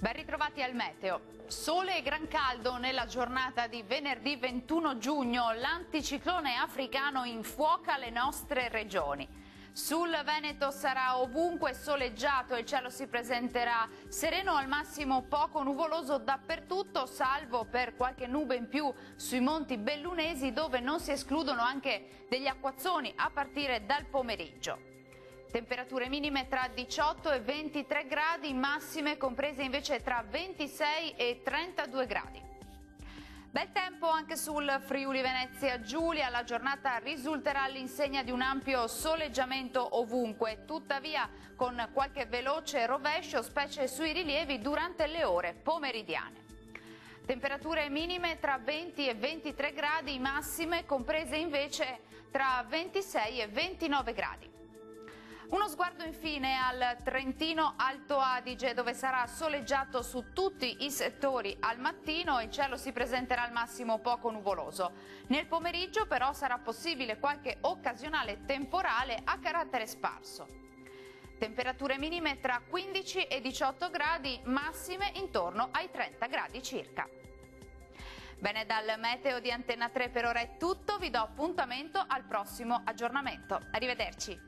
Ben ritrovati al meteo. Sole e gran caldo nella giornata di venerdì 21 giugno. L'anticiclone africano infuoca le nostre regioni. Sul Veneto sarà ovunque soleggiato e il cielo si presenterà sereno, al massimo poco nuvoloso dappertutto, salvo per qualche nube in più sui monti bellunesi, dove non si escludono anche degli acquazzoni a partire dal pomeriggio. Temperature minime tra 18 e 23 gradi, massime comprese invece tra 26 e 32 gradi. Bel tempo anche sul Friuli Venezia Giulia, la giornata risulterà all'insegna di un ampio soleggiamento ovunque, tuttavia con qualche veloce rovescio, specie sui rilievi durante le ore pomeridiane. Temperature minime tra 20 e 23 gradi, massime comprese invece tra 26 e 29 gradi. Uno sguardo infine al Trentino Alto Adige, dove sarà soleggiato su tutti i settori al mattino e il cielo si presenterà al massimo poco nuvoloso. Nel pomeriggio però sarà possibile qualche occasionale temporale a carattere sparso. Temperature minime tra 15 e 18 gradi, massime intorno ai 30 gradi circa. Bene, dal meteo di Antenna 3 per ora è tutto, vi do appuntamento al prossimo aggiornamento. Arrivederci.